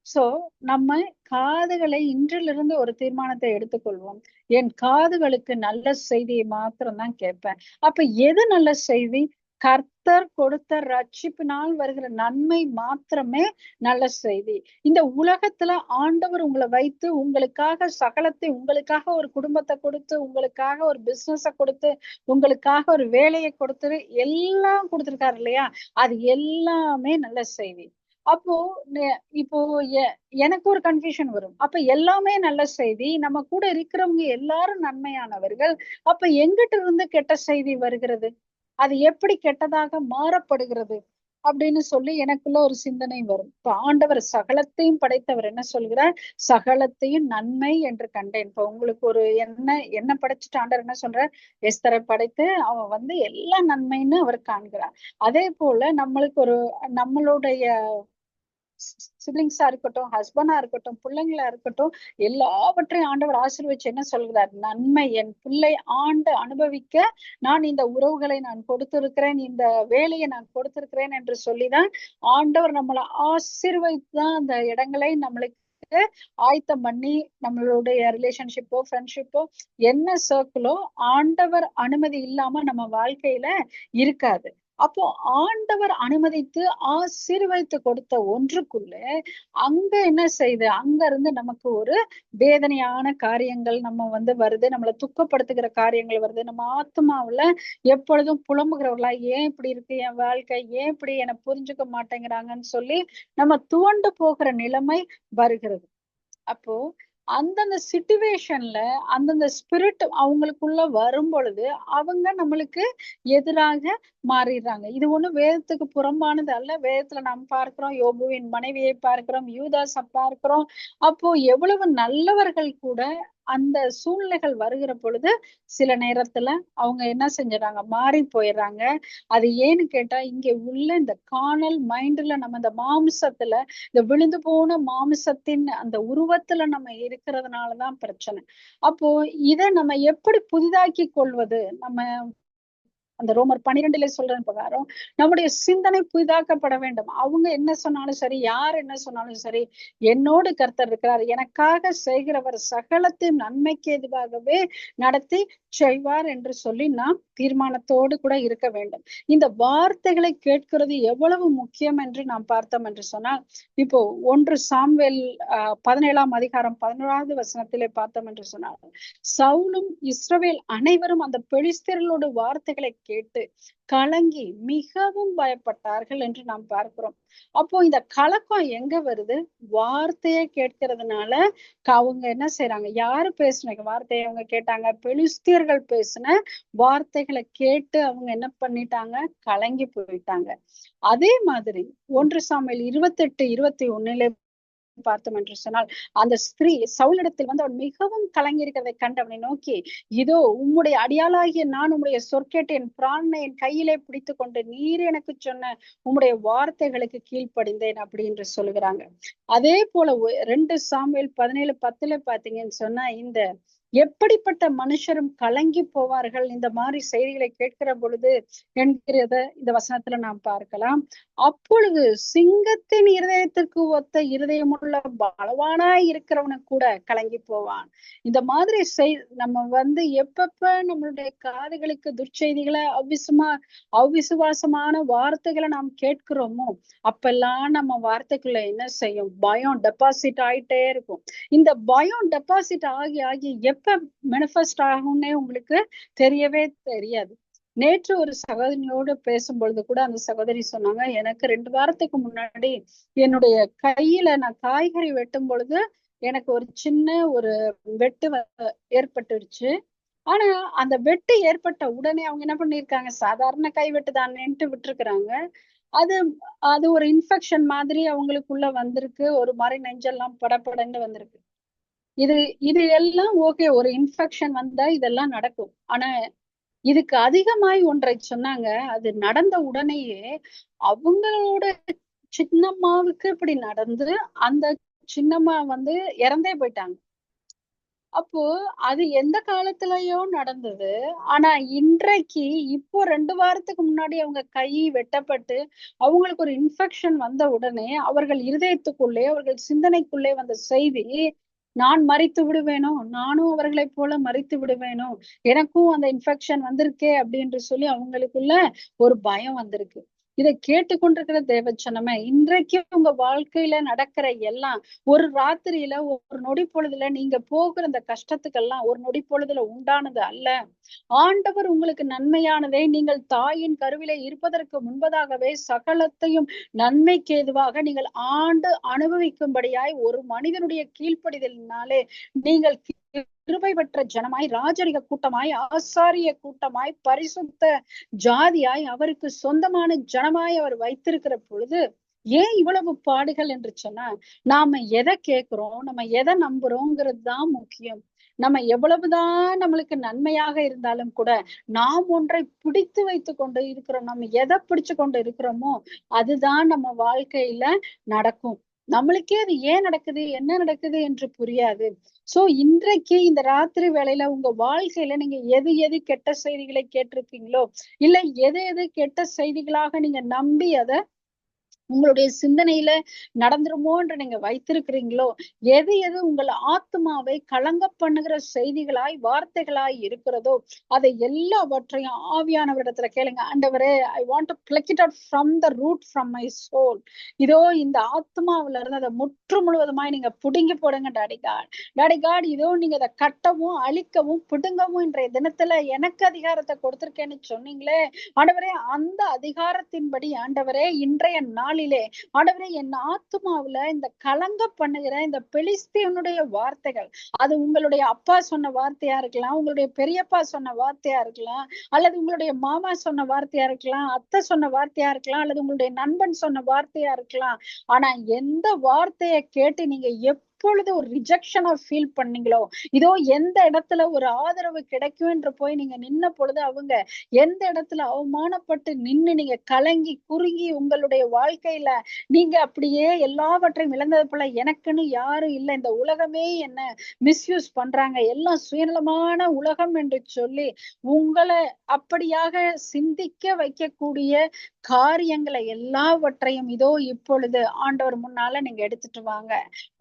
சோ நம்ம காதுகளை இன்றிலிருந்து ஒரு தீர்மானத்தை எடுத்துக்கொள்வோம். என் காதுகளுக்கு நல்ல செய்தியை மாத்திரம்தான் கேட்பேன். அப்ப எது நல்ல செய்தி? கர்த்தர் கொடுத்த ரட்சிப்பினால் வருகிற நன்மை மாத்திரமே நல்ல செய்தி. இந்த உலகத்துல ஆண்டவர் உங்களை வைத்து உங்களுக்காக சகலத்தை, உங்களுக்காக ஒரு குடும்பத்தை கொடுத்து, உங்களுக்காக ஒரு பிசினஸ கொடுத்து, உங்களுக்காக ஒரு வேலையை கொடுத்து எல்லாம் கொடுத்திருக்காரு இல்லையா? அது எல்லாமே நல்ல செய்தி. அப்போ இப்போ எனக்கு ஒரு கன்ஃபியூஷன் வரும். அப்ப எல்லாமே நல்ல செய்தி, நம்ம கூட இருக்கிறவங்க எல்லாரும் நன்மையானவர்கள், அப்ப எங்கிட்ட இருந்து கெட்ட செய்தி வருகிறது? அது எப்படி கெட்டதாக மாறப்படுகிறது அப்படின்னு சொல்லி எனக்குள்ள ஒரு சிந்தனை வரும். இப்ப ஆண்டவர் சகலத்தையும் படைத்தவர் என்ன சொல்கிறார்? சகலத்தையும் நன்மை என்று கண்டேன். இப்ப உங்களுக்கு ஒரு என்ன படைச்சிட்டு ஆண்டவர் என்ன சொல்றார்? எஸ்தரை படைத்து அவன் எல்லா நன்மைன்னு அவர் காண்கிறார். அதே போல நம்மளுடைய சிப்லிங்ஸா இருக்கட்டும், ஹஸ்பண்டா இருக்கட்டும், பிள்ளைங்களா இருக்கட்டும், எல்லாவற்றையும் ஆண்டவர் ஆசீர்வதிச்சு என்ன சொல்கிறார்? நன்மை என் பிள்ளை ஆண்டு அனுபவிக்க நான் இந்த உறவுகளை நான் கொடுத்திருக்கிறேன், இந்த வேலையை நான் கொடுத்திருக்கிறேன் என்று சொல்லிதான் ஆண்டவர் நம்மளை ஆசீர்வதித்துதான் அந்த இடங்களை நம்மளுக்கு ஆயத்தம் பண்ணி, நம்மளுடைய ரிலேஷன்ஷிப்போ ஃப்ரெண்ட்ஷிப்போ என்ன சர்க்கிளோ ஆண்டவர் அனுமதி இல்லாம நம்ம வாழ்க்கையில இருக்காது. அப்போ ஆண்டவர் அனுமதித்து ஆசீர்வதித்து கொடுத்த ஒன்றுக்குள்ள அங்க என்ன செய்யுது? அங்க இருந்து நமக்கு ஒரு வேதனையான காரியங்கள் வருது, நம்மளை துக்கப்படுத்துகிற காரியங்கள் வருது. நம்ம ஆத்மாவுல எப்பொழுதும் புலம்புகிறவர்களா, ஏன் இப்படி இருக்கு என் வாழ்க்கை, ஏன் இப்படி என்னை புரிஞ்சுக்க மாட்டேங்கிறாங்கன்னு சொல்லி நம்ம துவண்டு போகிற நிலைமை வருகிறது. அப்போ அந்தந்த சிச்சுவேஷன்ல அந்தந்த ஸ்பிரிட் அவங்களுக்குள்ள வரும் பொழுது அவங்க நம்மளுக்கு எதிராக மாறிடுறாங்க. இது ஒண்ணும் வேதத்துக்கு புறம்பானது அல்ல. வேதத்துல நாம் பார்க்கிறோம், யோபுவின் மனைவியை பார்க்கிறோம், யூதாஸை பார்க்கிறோம். அப்போ எவ்வளவு நல்லவர்கள் கூட அந்த சூழ்நிலைகள் வருகிற பொழுது சில நேரத்துல அவங்க என்ன செஞ்சுறாங்க, மாறி போயிடுறாங்க. அது ஏன்னு கேட்டா, இங்க உள்ள இந்த கார்னல் மைண்ட்ல, நம்ம இந்த மாம்சத்துல, இந்த விழுந்து போன மாம்சத்தின் அந்த உருவத்துல நம்ம இருக்கிறதுனாலதான் பிரச்சனை. அப்போ இதை நம்ம எப்படி புதிதாக்கி கொள்வது? நம்ம அந்த ரோமர் 12 சொல்ற பிரகாரம் நம்முடைய சிந்தனை புதிதாக்கப்பட வேண்டும். அவங்க என்ன சொன்னாலும் சரி, யார் என்ன சொன்னாலும் சரி, என்னோடு கர்த்தர் இருக்கிறார், எனக்காக செய்கிறவர் சகலத்தையும் நன்மைக்கு எதுவாகவே நடத்தி செய்வார் என்று சொல்லி நாம் தீர்மானத்தோடு கூட இருக்க வேண்டும். இந்த வார்த்தைகளை கேட்கிறது எவ்வளவு முக்கியம் என்று நாம் பார்த்தோம் என்று சொன்னால், இப்போ 1 சாமுவேல் 17ஆம் அதிகாரம் 11வது வசனத்திலே பார்த்தோம் என்று சொன்னால், சவுலும் இஸ்ரவேல் அனைவரும் அந்த பெலிஸ்தர்களோட வார்த்தைகளை கேட்டு கலங்கி மிகவும் பயப்பட்டார்கள் என்று நாம் பார்க்கிறோம். அப்போ இந்த கலக்கம் எங்க வருது? வார்த்தையை கேட்கறதுனால அவங்க என்ன செய்யறாங்க, யாரு பேசின வார்த்தையை அவங்க கேட்டாங்க? பெலிஸ்தியர்கள் பேசின வார்த்தைகளை கேட்டு அவங்க என்ன பண்ணிட்டாங்க? கலங்கி போயிட்டாங்க. அதே மாதிரி 1 சாமுவேல் 28:21 பார்த்தோம் என்று சொன்னால், அந்த ஸ்திரீ சவுலிடத்தில் வந்து அவன் மிகவும் கலங்கி இருக்கிறதை கண்டு அவனை நோக்கி, இதோ உம்முடைய அடியாளாகிய நான் உம்முடைய சொற்கேட்டு என் பிராணனை என் கையிலே பிடித்து கொண்டு நீர் எனக்கு சொன்ன உம்முடைய வார்த்தைகளுக்கு கீழ்ப்படிந்தேன் அப்படின்னு சொல்லுகிறாங்க. அதே போல 2 சாமுவேல் 17:10 பாத்தீங்கன்னு சொன்னா, இந்த எப்படிப்பட்ட மனுஷரும் கலங்கி போவார்கள் இந்த மாதிரி செய்திகளை கேட்கிற பொழுது என்கிறத இந்த வசனத்துல நாம் பார்க்கலாம். அப்பொழுது சிங்கத்தின் இருதயத்திற்கு ஒத்த இருதயமுள்ள பலவானாய் இருக்கிறவனுக்கு கூட கலங்கி போவான். இந்த மாதிரி நம்ம வந்து எப்பப்ப நம்மளுடைய காதுகளுக்கு துர்ச்செய்திகளை அவிசுவாசமான வார்த்தைகளை நாம் கேட்கிறோமோ அப்பெல்லாம் நம்ம வார்த்தைக்குள்ள என்ன செய்யும்? பயம் டெபாசிட் ஆயிட்டே இருக்கும். இந்த பயம் டெபாசிட் ஆகி ஆகி எப்ப மேனிஃபெஸ்ட் ஆகும்னே உங்களுக்கு தெரியவே தெரியாது. நேற்று ஒரு சகோதரியோடு பேசும்பொழுது கூட அந்த சகோதரி சொன்னாங்க, எனக்கு 2 வாரத்துக்கு முன்னாடி என்னுடைய கையில நான் காய்கறி வெட்டும் பொழுது எனக்கு ஒரு சின்ன ஒரு வெட்டு ஏற்பட்டுருச்சு. ஆனா அந்த வெட்டு ஏற்பட்ட உடனே அவங்க என்ன பண்ணிருக்காங்க, சாதாரண கைவெட்டு தானேன்ட்டு விட்டுருக்குறாங்க. அது ஒரு இன்ஃபெக்ஷன் மாதிரி அவங்களுக்குள்ள வந்திருக்கு. ஒரு மாதிரி நெஞ்செல்லாம் படப்படன்னு வந்திருக்கு. இது எல்லாம் ஓகே, ஒரு இன்ஃபெக்ஷன் வந்தா இதெல்லாம் நடக்கும். ஆனா இதுக்கு அதிகமாய் ஒன்றை சொன்னாங்க. அது நடந்த உடனேயே அவங்களோட சின்னம்மாவுக்கு இப்படி நடந்து அந்த சின்னம்மா வந்து இறந்தே போயிட்டாங்க. அப்போ அது எந்த காலத்திலயோ நடந்தது. ஆனா இன்றைக்கு இப்போ 2 வாரத்துக்கு முன்னாடி அவங்க கை வெட்டப்பட்டு அவங்களுக்கு ஒரு இன்ஃபெக்ஷன் வந்த உடனே அவர்கள் இருதயத்துக்குள்ளே, அவர்கள் சிந்தனைக்குள்ளே வந்த செய்தி, நான் மரித்து விடுவேனோ, நானும் அவர்களை போல மரித்து விடுவேனோ, எனக்கும் அந்த இன்ஃபெக்ஷன் வந்திருக்கே அப்படின்னு சொல்லி அவங்களுக்குள்ள ஒரு பயம் வந்திருக்கு. இதை கேட்டுக்கொண்டிருக்கிற தேவச்சனமே, இன்றைக்கு உங்க வாழ்க்கையில நடக்கிற எல்லாம் ஒரு ராத்திரியில, ஒரு நொடி பொழுதுல நீங்க போகிற அந்த கஷ்டத்துக்கெல்லாம் ஒரு நொடி பொழுதுல உண்டானது அல்ல. ஆண்டவர் உங்களுக்கு நன்மையானதை நீங்கள் தாயின் கருவிலே இருப்பதற்கு முன்பதாகவே சகலத்தையும் நன்மைக்கு ஏதுவாக நீங்கள் அனுபவிக்கும்படியாய் ஒரு மனிதனுடைய கீழ்ப்படிதலினாலே நீங்கள் கிருபை பெற்ற ஜனமாய், ராஜரிக கூட்டமாய், ஆசாரிய கூட்டமாய், பரிசுத்த ஜாதியாய், அவருக்கு சொந்தமான ஜனமாய் அவர் வைத்திருக்கிற பொழுது ஏன் இவ்வளவு பாடுகள் என்று சொன்னா, நாம எதை கேட்கிறோம், நம்ம எதை நம்புறோங்கிறது தான் முக்கியம். நம்ம எவ்வளவுதான் நம்மளுக்கு நன்மையாக இருந்தாலும் கூட நாம் ஒன்றை பிடித்து வைத்து கொண்டு இருக்கிறோம். நம்ம எதை பிடிச்சு கொண்டு இருக்கிறோமோ அதுதான் நம்ம வாழ்க்கையில நடக்கும். நம்மளுக்கே அது ஏன் நடக்குது, என்ன நடக்குது என்று புரியாது. சோ இன்றைக்கு இந்த ராத்திரி வேளையில உங்க வாழ்க்கையில நீங்க எது கெட்ட செய்திகளை கேட்டிருக்கீங்களோ, இல்ல எது கெட்ட செய்திகளாக நீங்க நம்பி அதை உங்களுடைய சிந்தனையில நடந்துருமோ என்று நீங்க வைத்திருக்கிறீங்களோ, எது உங்கள் ஆத்மாவை கலங்க பண்ணுகிற செய்திகளாய், வார்த்தைகளாய் இருக்கிறதோ, அதை எல்லாவற்றையும் ஆவியானவரிடத்துல கேளுங்க. ஆண்டவரே, I want to pluck it out from the root from my soul. இதோ இந்த ஆத்மாவில இருந்து அதை முற்று முழுவதுமாய் நீங்க புடுங்கி போடுங்க டாடி காட். டாடி காட், இதோ நீங்க அதை கட்டவும் அழிக்கவும் பிடுங்கவும் இன்றைய தினத்துல எனக்கு அதிகாரத்தை கொடுத்திருக்கேன்னு சொன்னீங்களே ஆண்டவரே, அந்த அதிகாரத்தின்படி ஆண்டவரே இன்றைய நாளிலே ஆண்டவரே என் ஆத்மாவுல இந்த கலங்க பண்ணுகிற இந்த பெலிஸ்தியனுடைய வார்த்தைகள், அது உங்களுடைய அப்பா சொன்ன வார்த்தையா இருக்கலாம், உங்களுடைய பெரியப்பா சொன்ன வார்த்தையா இருக்கலாம், அல்லது உங்களுடைய மாமா சொன்ன வார்த்தையா இருக்கலாம், அத்தை சொன்ன வார்த்தையா இருக்கலாம், அல்லது உங்களுடைய நண்பன் சொன்ன வார்த்தையா இருக்கலாம். ஆனா எந்த வார்த்தையை கேட்டு நீங்க எப்பொழுது ஒரு ரிஜெக்ஷனை ஃபீல் பண்ணீங்களோ, இதோ எந்த இடத்துல ஒரு ஆதரவு கிடைக்கும் என்று போய் நீங்க நின்ன பொழுது அவங்க எந்த இடத்துல அவமானப்பட்டு நின்னு நீங்க கலங்கி குறுகி உங்களுடைய வாழ்க்கையில நீங்க அப்படியே எல்லாவற்றையும் இழந்தது போல, எனக்குன்னு யாரும் இல்லை, இந்த உலகமே என்ன மிஸ்யூஸ் பண்றாங்க, எல்லாம் சுயநலமான உலகம் என்று சொல்லி உங்களை அப்படியாக சிந்திக்க வைக்கக்கூடிய காரியங்களை எல்லாவற்றையும் இதோ இப்பொழுது ஆண்டவர் முன்னால நீங்க எடுத்துட்டு வாங்க.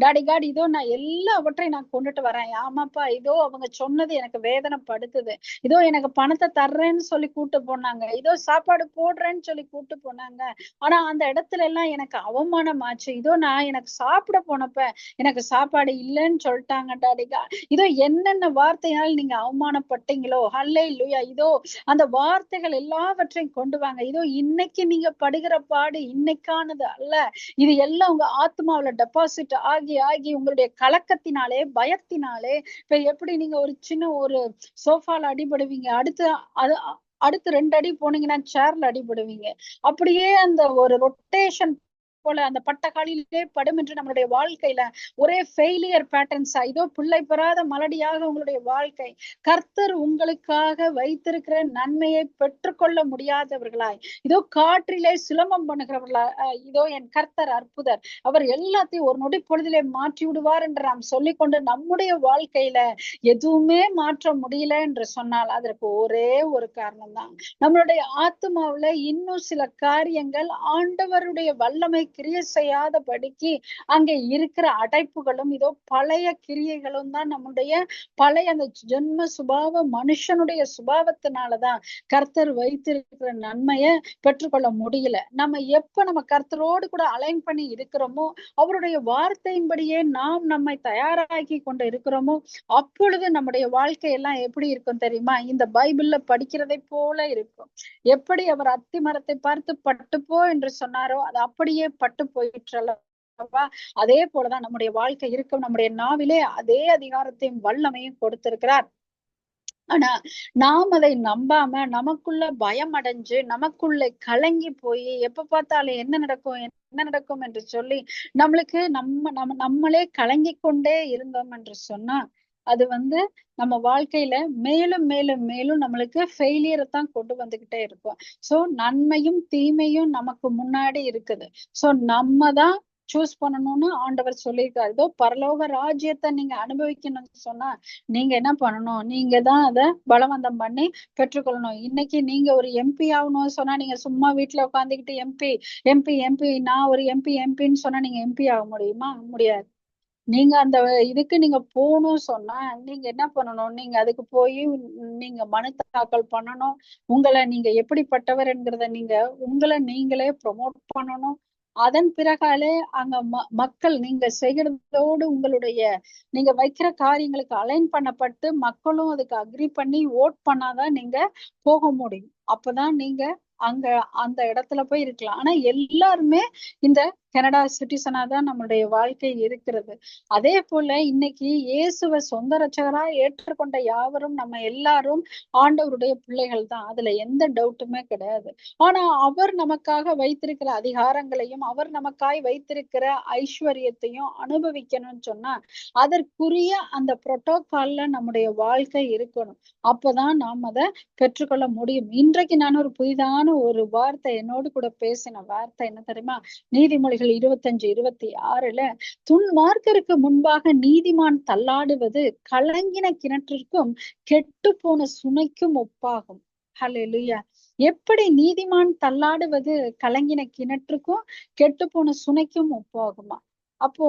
டாடி காட், இதோ நான் எல்லாவற்றையும் நான் கொண்டுட்டு வரேன். ஆமாப்பா, இதோ அவங்க சொன்னது எனக்கு வேதனைப்படுத்துது. இதோ எனக்கு பணத்தை தர்றேன்னு சொல்லி கூட்டு போனாங்க, இதோ சாப்பாடு போடுறேன்னு சொல்லி கூட்டு போனாங்க. ஆனா அந்த இடத்துல எல்லாம் எனக்கு அவமானம் ஆச்சு. இதோ நான் எனக்கு சாப்பிட போனப்ப எனக்கு சாப்பாடு இல்லைன்னு சொல்லிட்டாங்க டாடி காட். இதோ என்னென்ன வார்த்தையால் நீங்க அவமானப்பட்டீங்களோ, ஹல்லேலூயா, இதோ அந்த வார்த்தைகள் எல்லாவற்றையும் கொண்டு வாங்க. இதோ இன்னைக்கு நீங்க படுகிற பாடு இன்னைக்கானது அல்ல, இது எல்லாம் உங்க ஆத்மாவில டெபாசிட் ஆகி ஆகி உங்களுடைய கலக்கத்தினாலே பயத்தினாலே, இப்ப எப்படி நீங்க ஒரு சின்ன ஒரு சோஃபால அடிபடுவீங்க, அடுத்து 2 அடி போனீங்கன்னா சேர்ல அடிபடுவீங்க, அப்படியே அந்த ஒரு ரொட்டேஷன் போல அந்த பட்டக்காலிலே படும் என்று நம்மளுடைய வாழ்க்கையில ஒரே ஃபெயிலியர் பேட்டர்ன்ஸா இதோ பிள்ளை பெறாத மலடியாக உங்களுடைய வாழ்க்கை, கர்த்தர் உங்களுக்காக வைத்திருக்கிற நன்மையை பெற்றுக்கொள்ள முடியாதவர்களாய், இதோ காற்றிலே சிலம்பம் பண்ணுகிறவர்களா, இதோ என் கர்த்தர் அற்புதர், அவர் எல்லாத்தையும் ஒரு நொடி பொழுதிலே மாற்றி விடுவார் என்று நாம் சொல்லிக்கொண்டு நம்முடைய வாழ்க்கையில எதுவுமே மாற்ற முடியல என்று சொன்னால் அதற்கு ஒரே ஒரு காரணம் தான், நம்மளுடைய ஆத்மாவுல இன்னும் சில காரியங்கள் ஆண்டவருடைய வல்லமை கிரியை செய்யாதபடிக்கு அங்கே இருக்கிற அடைப்புகளும் இதோ பழைய கிரியைகளும் தான், நம்முடைய பழைய அந்த ஜென்ம சுபாவ மனுஷனுடைய சுபாவத்தினாலதான் கர்த்தர் வைத்திருக்கிற நன்மையை பெற்றுக்கொள்ள முடியல. நம்ம எப்ப நம்ம கர்த்தரோடு கூட அலைன் பண்ணி இருக்கிறோமோ, அவருடைய வார்த்தையின்படியே நாம் நம்மை தயாராக்கி கொண்டு இருக்கிறோமோ, அப்பொழுது நம்முடைய வாழ்க்கை எல்லாம் எப்படி இருக்கும் தெரியுமா? இந்த பைபிள்ல படிக்கிறதை போல இருக்கும். எப்படி அவர் அத்தி மரத்தை பார்த்து பட்டுப்போ என்று சொன்னாரோ அது அப்படியே பட்டு போயிற்றல்லவா, அதே போலதான் நம்முடைய வாழ்க்கை இருக்கும். நம்முடைய நாவிலே அதே அதிகாரத்தையும் வல்லமையும் கொடுத்திருக்கிறார். ஆனா நாம் அதை நம்பாம நமக்குள்ள பயம் அடைஞ்சு நமக்குள்ள கலங்கி போய் எப்ப பார்த்தாலும் என்ன நடக்கும் என்று சொல்லி நம்மளுக்கு நம்மளே கலங்கி கொண்டே இருந்தோம் என்று சொன்னா அது நம்ம வாழ்க்கையில மேலும் மேலும் மேலும் நம்மளுக்கு ஃபெயிலியரை தான் கொண்டு வந்துகிட்டே இருக்கும். சோ நன்மையும் தீமையும் நமக்கு முன்னாடி இருக்குது. சோ நம்ம தான் சூஸ் பண்ணணும்னு ஆண்டவர் சொல்லியிருக்காரு. இதோ பரலோக ராஜ்யத்தை நீங்க அனுபவிக்கணும்னு சொன்னா நீங்க என்ன பண்ணணும்? நீங்க தான் அதை பலவந்தம் பண்ணி பெற்றுக்கொள்ளணும். இன்னைக்கு நீங்க ஒரு எம்பி ஆகணும்னு சொன்னா நீங்க சும்மா வீட்டுல உட்காந்துக்கிட்டு எம்பி எம்பி எம்பி நான் ஒரு எம்பின்னு சொன்னா நீங்க எம்பி ஆக முடியுமா? முடியாது. நீங்க அந்த இதுக்கு நீங்க போகணும்னு சொன்னா நீங்க என்ன பண்ணணும்? நீங்க அதுக்கு போய் நீங்க மனு தாக்கல் பண்ணணும். உங்களை நீங்க எப்படிப்பட்டவர் என்கிறத உங்களை நீங்களே ப்ரொமோட் பண்ணணும். அதன் பிறகாலே அங்க மக்கள் நீங்க செய்கிறதோடு உங்களுடைய நீங்க வைக்கிற காரியங்களுக்கு அலைன் பண்ணப்பட்டு மக்களும் அதுக்கு அக்ரி பண்ணி ஓட் பண்ணாதான் நீங்க போக முடியும். அப்பதான் நீங்க அங்க அந்த இடத்துல போய் இருக்கலாம். ஆனா எல்லாருமே இந்த கனடா சிட்டிசனா தான் நம்மளுடைய வாழ்க்கை இருக்கிறது. அதே போல இன்னைக்கு இயேசுவை சொந்த ரட்சகரா ஏற்றுக்கொண்ட யாவரும் நம்ம எல்லாரும் ஆண்டவருடைய பிள்ளைகள் தான், அதுல எந்த டவுட்டுமே கிடையாது. ஆனா அவர் நமக்காக வைத்திருக்கிற அதிகாரங்களையும் அவர் நமக்காய் வைத்திருக்கிற ஐஸ்வர்யத்தையும் அனுபவிக்கணும்னு சொன்னா அதற்குரிய அந்த புரோட்டோகால்ல நம்முடைய வாழ்க்கை இருக்கணும். அப்பதான் நாம் அதை பெற்றுக்கொள்ள முடியும். இன்றைக்கு நான் ஒரு புதிதான ஒரு வார்த்தை என்னோடு கூட பேசின வார்த்தை என்ன தெரியுமா? நீதிமொழிகள் 25:26 துன்மார்க்கருக்கு முன்பாக நீதிமான் தள்ளாடுவது கலங்கின கிணற்றிற்கும் கெட்டு போன சுனைக்கும் ஒப்பாகும். ஹல்லேலூயா. எப்படி நீதிமான் தள்ளாடுவது கலங்கின கிணற்றுக்கும் கெட்டு போன சுனைக்கும் ஒப்பாகுமா? அப்போ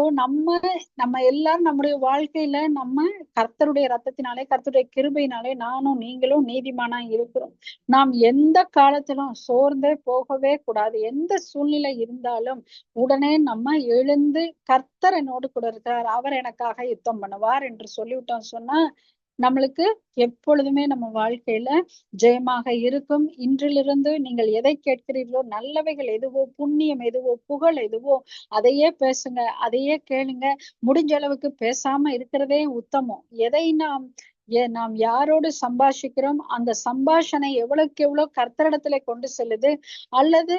நம்ம எல்லாரும் நம்முடைய வாழ்க்கையில நம்ம கர்த்தருடைய ரத்தத்தினாலே கர்த்தருடைய கிருபையினாலே நானும் நீங்களும் நீதிமானா இருக்கிறோம். நாம் எந்த காலத்திலும் சோர்ந்தே போகவே கூடாது. எந்த சூழ்நிலை இருந்தாலும் உடனே நம்ம எழுந்து கர்த்தர் என்னோடு கூட இருக்கிறார், அவர் எனக்காக யுத்தம் பண்ணுவார் என்று சொல்லிவிட்டோம் சொன்னா நம்மளுக்கு எப்பொழுதுமே நம்ம வாழ்க்கையில ஜெயமாக இருக்கும். இன்றிலிருந்து நீங்கள் எதை கேட்கிறீர்களோ, நல்லவைகள் எதுவோ, புண்ணியம் எதுவோ, புகழ் எதுவோ அதையே பேசுங்க, அதையே கேளுங்க. முடிஞ்ச அளவுக்கு பேசாம இருக்கிறதே உத்தமம். எதை நாம் நாம் யாரோடு சம்பாஷிக்கிறோம், அந்த சம்பாஷணை எவ்வளவுக்கு எவ்வளவு கர்த்தரிடத்துல கொண்டு செல்லுது, அல்லது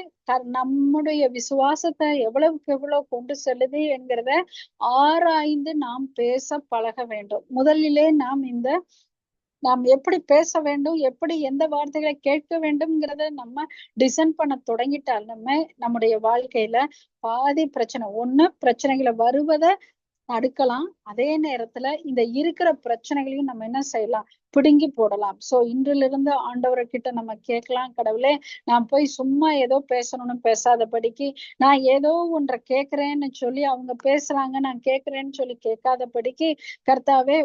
நம்முடைய விசுவாசத்தை எவ்வளவுக்கு எவ்வளவு கொண்டு செல்லுது என்கிறத ஆராய்ந்து நாம் பேச பழக வேண்டும். முதலிலே நாம் எப்படி பேச வேண்டும், எப்படி எந்த வார்த்தைகளை கேட்க வேண்டும்ங்கிறத நம்ம டிசைன் பண்ண தொடங்கிட்டாலுமே நம்முடைய வாழ்க்கையில பாதி பிரச்சனைகளை வருவதை தடுக்கலாம். அதே நேரத்துல இந்த இருக்கிற பிரச்சனைகளையும் நம்ம என்ன செய்யலாம், பிடுங்கி போடலாம். சோ இன்றிலிருந்து ஆண்டவர்கிட்ட நம்ம கேட்கலாம், கடவுளே நான் போய் சும்மா ஏதோ பேசணும்னு பேசாதபடிக்கு, நான் ஏதோ ஒன்றை கேட்கிறேன்னு சொல்லி அவங்க பேசுறாங்க நான் கேட்கிறேன்னு சொல்லி கேட்காதபடிக்கு, கர்த்தாவே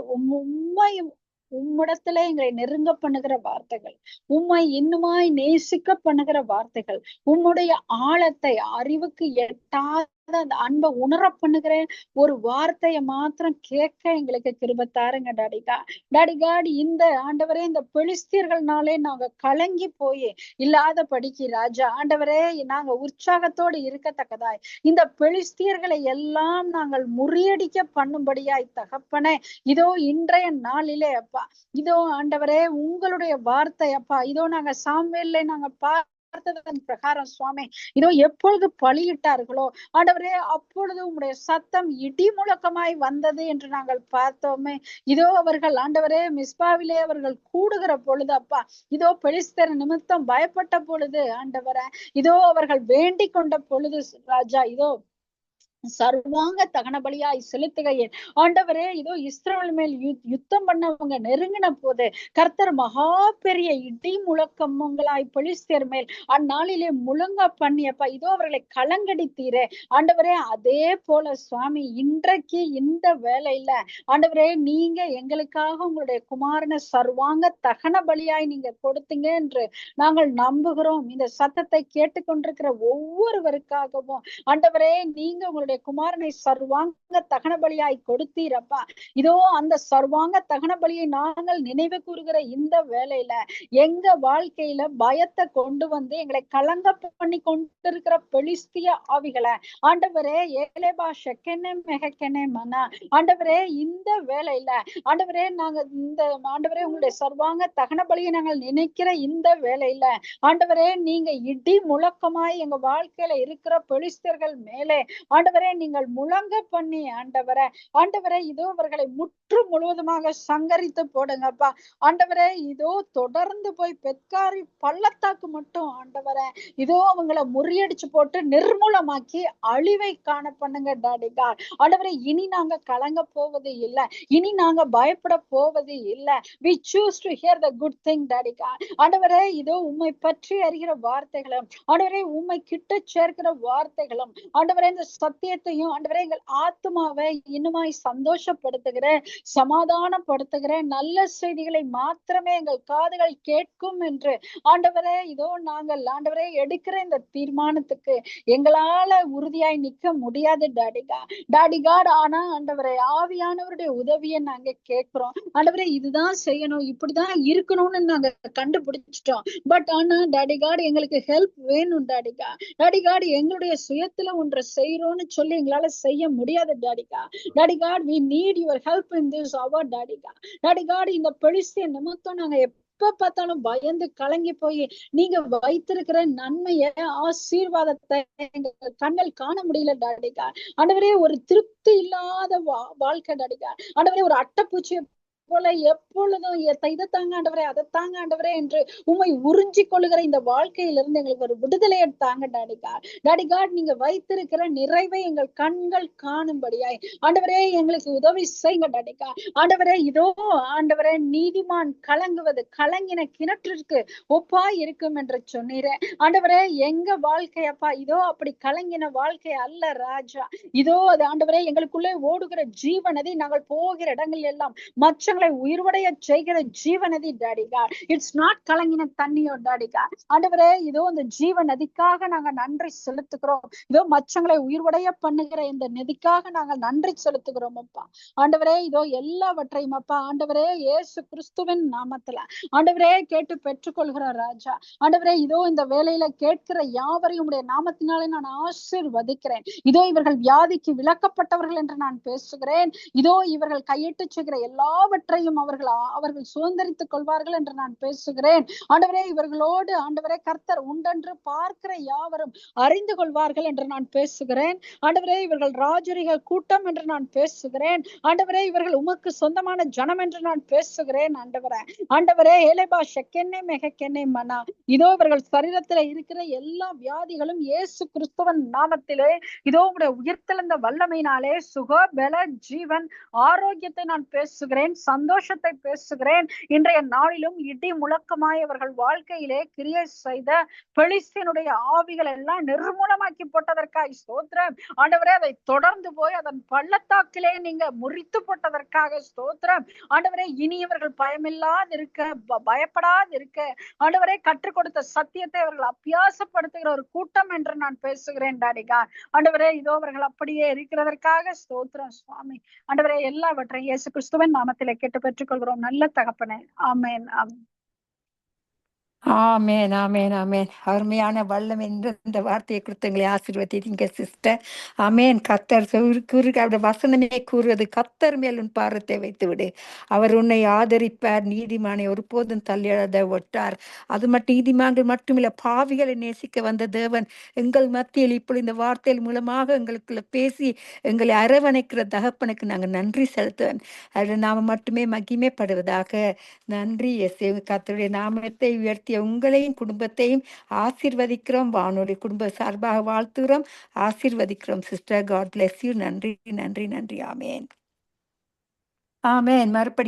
உம்மிடத்துல எங்களை நெருங்க பண்ணுகிற வார்த்தைகள், உம்மை இன்னுமாய் நேசிக்க பண்ணுகிற வார்த்தைகள், உம்முடைய ஆழத்தை அறிவுக்கு எட்டாத அந்த அன்பை உணர பண்ணுகிற ஒரு வார்த்தையை மாத்திரம் கேட்க எங்களுக்கு கிருபை தாருங்க டாடி. இந்த ஆண்டவரே, இந்த பெலிஸ்தியர்கள்னாலே நாங்க கலங்கி போய் இல்லாதபடிக்கு ராஜா ஆண்டவரே, நாங்க உற்சாகத்தோடு இருக்கத்தக்கதாய் இந்த பெலிஸ்தியர்களை எல்லாம் நாங்கள் முறியடிக்க பண்ணும்படியாய் தகப்பனே, இதோ இன்றைய நாளிலே அப்பா, இதோ ஆண்டவரே உங்களுடைய வார்த்தை அப்பா, இதோ நாங்க சாமுவேல்ல நாங்க பார்த்ததன் பிரகாரம் சுவாமி, இதோ எப்பொழுது பலியிட்டார்களோ ஆண்டவரே, அப்பொழுது உங்களுடைய சத்தம் இடி முழக்கமாய் வந்தது என்று நாங்கள் பார்த்தோமே. இதோ அவர்கள் ஆண்டவரே மிஸ்பாவிலே அவர்கள் கூடுகிற பொழுது அப்பா, இதோ பெலிஸ்தர் நிமித்தம் பயப்பட்ட பொழுது ஆண்டவரே, இதோ அவர்கள் வேண்டிக் கொண்ட பொழுது ராஜா, இதோ சர்வாங்க தகன பலியாய் செலுத்துகையில் ஆண்டவரே, இதோ இஸ்ரவேல் மேல் யுத்தம் பண்ணவங்க நெருங்கின போது கர்த்தர் மகா பெரிய இடி முழக்கங்களாய் பெலிஸ்தர் மேல் அந்நாளிலே முழங்க பண்ணியப்பா, இதோ அவர்களை கலங்கடித்தீரே ஆண்டவரே. அதே போல சுவாமி, இன்றைக்கு இந்த வேலையில ஆண்டவரே, நீங்க எங்களுக்காக உங்களுடைய குமாரனை சர்வாங்க தகன பலியாய் நீங்க கொடுத்தீங்க என்று நாங்கள் நம்புகிறோம். இந்த சத்தத்தை கேட்டுக்கொண்டிருக்கிற ஒவ்வொருவருக்காகவும் ஆண்டவரே, நீங்க உங்களுடைய குமாரனை சர்வாங்க தகன பலியாய் கொடுத்தீரப்பா. இதோ அந்த சர்வாங்க தகன பலியை நாங்கள் நினைவு கூறுகிற இந்த வேலையில எங்க வாழ்க்கையில பயத்தை கொண்டு வந்து எங்களை கலங்க பண்ணி கொண்டிருக்கிற பெலிஸ்திய ஆவிகளை ஆண்டவரே, ஏலேபா ஷெக்கெனே மெஹக்கெனே மனா ஆண்டவரே, இந்த வேலையில ஆண்டவரே நாங்க இந்த ஆண்டவரே உங்களுடைய சர்வாங்க தகன பலியை நாங்கள் நினைக்கிற இந்த வேலையில ஆண்டவரே, நீங்க இடி முழக்கமாய் எங்க வாழ்க்கையில இருக்கிற பெலிஸ்தர்கள் மேலே ஆண்டவரே நீங்கள் முழங்க பண்ணி ஆண்டவரே, இதோ அவர்களை முற்று முழுவதுமாக சங்கரித்து போடுங்கப்பா ஆண்டவரே. இதோ தொடர்ந்து போய் பெத்காரி பள்ளத்தாக்கு மட்டும் ஆண்டவரே, இதோ அவங்களை முறியடிச்சு போட்டு நிர்மூலமாக்கி அழிவை காண பண்ணுங்க டாடிகா ஆண்டவரே. இனி நாங்க கலங்க போவது இல்லை, இனி நாங்க பயப்பட போவது இல்லை. we choose to hear the good thing டாடிகா ஆண்டவரே. இதோ உம்மை பற்றி அறிகிற வார்த்தைகளும் ஆண்டவரே, உம்மை கிட்ட சேர்க்கிற வார்த்தைகளும் ஆண்டவரே, இந்த சத்தியத்தையும் ஆண்டவரே எங்கள் ஆத்மாவை இன்னுமாய் சந்தோஷப்படுத்துகிற சமாதானப்படுத்துகிற நல்ல செய்திகளை மாத்திரமே எங்கள் காதுகள் கேட்கும் என்று ஆண்டவரே, இதோ நாங்கள் ஆண்டவரே எடுக்கிற இந்த தீர்மானத்துக்கு எங்களால உறுதியாய் நிக்க முடியாது டாடிகாட். ஆனா ஆண்டவரே, ஆவியானவருடைய உதவியை நாங்க கேட்கிறோம் ஆண்டவரே. இதுதான் செய்யணும், இப்படிதான் இருக்கணும்னு நாங்க கண்டுபிடிச்சிட்டோம். பட் ஆனா டாடிகாட் எங்களுக்கு ஹெல்ப் வேணும் டாடிகாட். எங்களுடைய சுயத்துல ஒன்றை செய்யறோம்னு சொல்லி எங்களால செய்ய முடியாது டாடிகாட். we need your help in this hour டாடிகாட். இந்த பெலிஸ்திய நிமித்தம் நாங்க எப்ப பார்த்தாலும் பயந்து கலங்கி போய் நீங்க வைத்திருக்கிற நன்மைய ஆசீர்வாதத்தை எங்க கண்ணில் காண முடியல டாடிகாட் ஆண்டவரே. ஒரு திருப்தி இல்லாத வாழ்க்கை டாடிகாட் ஆண்டவரே. ஒரு அட்டைப்பூச்சியை போல எப்பொழுதும் இதை தாங்க ஆண்டவரே, அதை தாங்க ஆண்டவரே என்று உம்மை உறிஞ்சி கொள்ளுகிற இந்த வாழ்க்கையிலிருந்து எங்களுக்கு ஒரு விடுதலையை தாங்க டாடிகாட். நீங்க வைத்திருக்கிற நிறைவை எங்கள் கண்கள் காணும்படியாய் ஆண்டவரே எங்களுக்கு உதவி செய்யுங்க டாடிகாட் ஆண்டவரே. இதோ ஆண்டவரே, நீதிமான் கலங்கின கிணற்றிற்கு ஒப்பாய் இருக்கும் என்று சொன்னீரே ஆண்டவரே. எங்க வாழ்க்கையப்பா இதோ அப்படி கலங்கின வாழ்க்கை அல்ல ராஜா. இதோ அது ஆண்டவரே எங்களுக்குள்ளே ஓடுகிற ஜீவநதி, நாங்கள் போகிற இடங்கள் எல்லாம் மச்சங்களை உயிர்வடைய செய்கிற ஜீவநதி டாடிகாட். இட்ஸ் நாட் கலங்கின தண்ணியோ டாடிகாட் ஆண்டவரே. இதோ இந்த ஜீவ நதிக்காக நாங்க நன்றி செலுத்துகிறோம். இதோ மச்சங்களை உயிர்வடைய பண்ணுகிற இந்த நதிக்காக நாங்கள் நன்றி செலுத்துகிறோம் அப்பா ஆண்டவரே. இதோ எல்லாவற்றையும் அப்பா ஆண்டவரே இயேசு கிறிஸ்துவின் நாமத்துல ஆண்டவரே கேட்டு பெற்றுக்கொள்கிற ராஜா ஆண்டவரே. இதோ இந்த வேலையில கேட்கிற யாவரையும் உடைய நாமத்தினாலே நான் ஆசீர்வதிக்கிறேன். இதோ இவர்கள் வியாதிக்கு விலக்கப்பட்டவர்கள் என்று நான் பேசுகிறேன். இதோ இவர்கள் கையிட்டு செய்கிற எல்லாவற்றையும் எல்லாவற்றையும் அவர்கள் சுதந்திரித்துக் கொள்வார்கள் என்று நான் பேசுகிறேன். ஆண்டவரே, இவர்களோடு ஆண்டவரே கர்த்தர் உண்டென்று பார்க்கிற யாவரும் அறிந்து கொள்வார்கள் என்று நான் பேசுகிறேன். ஆண்டவரே, இவர்கள் ராஜரிக கூட்டம் என்று நான் பேசுகிறேன். ஆண்டவரே, இவர்கள் உமக்கு சொந்தமான ஜனம் என்று நான் பேசுகிறேன். ஆண்டவரே ஏலேபா ஷெக்கென்னே மெகக்கென்னே மனா, இதோ இவர்கள் சரீரத்திலே இருக்கிற எல்லா வியாதிகளும் இயேசு கிறிஸ்துவின் நாமத்திலே இதோ உடைய உயிர்த்தெழுந்த வல்லமையினாலே சுக பல ஜீவன் ஆரோக்கியத்தை நான் பேசுகிறேன், சந்தோஷத்தை பேசுகிறேன். இன்றைய நாளிலும் இடி முழக்கமாய் அவர்கள் வாழ்க்கையிலே கிரியை செய்த பெலிஸ்தீனுடைய ஆவிகள் எல்லாம் நிர்மூலமாக்கி போட்டதற்காக ஸ்தோத்திரம். ஆண்டவரே, அதை தொடர்ந்து போய் அதன் பள்ளத்தாக்கிலே நீங்க முறித்து போட்டதற்காக ஸ்தோத்திரம். ஆண்டவரே, இனி இவர்கள் பயமில்லாது இருக்க, பயப்படாது இருக்க ஆண்டவரே கற்றுக் கொடுத்த சத்தியத்தை அவர்கள் அபியாசப்படுத்துகிற ஒரு கூட்டம் என்று நான் பேசுகிறேன் டாடிகா. ஆண்டவரே, இதோ அவர்கள் அப்படியே இருக்கிறதற்காக ஸ்தோத்திரம் சுவாமி. ஆண்டவரே, எல்லாவற்றையும் இயேசு கிறிஸ்துவின் நாமத்திலே கேட்டு பெற்றுக்கொள்கிறோம் நல்ல தகப்பனே. ஆமென். ஆமேன், ஆமேன், ஆமேன். அருமையான வல்லம் என்று இந்த வார்த்தையை கொடுத்தங்களை ஆசீர்வதிங்க சிஸ்டர். ஆமேன். கத்தர் அவருடைய வசனமே கூறுவது, கத்தர் மேல் உன் பாரத்தை வைத்து விடு, அவர் உன்னை ஆதரிப்பார், நீதிமானை ஒருபோதும் தள்ளிடாத ஒட்டார். அது மட்டும் நீதிமான்கள் மட்டுமில்ல, பாவிகளை நேசிக்க வந்த தேவன் எங்கள் மத்தியில் இப்பொழுது இந்த வார்த்தைகள் மூலமாக எங்களுக்குள்ள பேசி எங்களை அரவணைக்கிற தகப்பனுக்கு நாங்கள் நன்றி செலுத்துவேன். அதில் நாம மட்டுமே மகிமைப்படுவதாக. நன்றி இயேசு. கர்த்தருடைய நாமத்தை உயர்த்திய உங்களையும் குடும்பத்தையும் ஆசீர்வதிக்கிறோம். வானொலி குடும்ப சார்பாக வாழ்த்துகிறோம், ஆசீர்வதிக்கிறோம் சிஸ்டர். God bless you. நன்றி, நன்றி, நன்றி. ஆமேன், ஆமேன். மறுபடி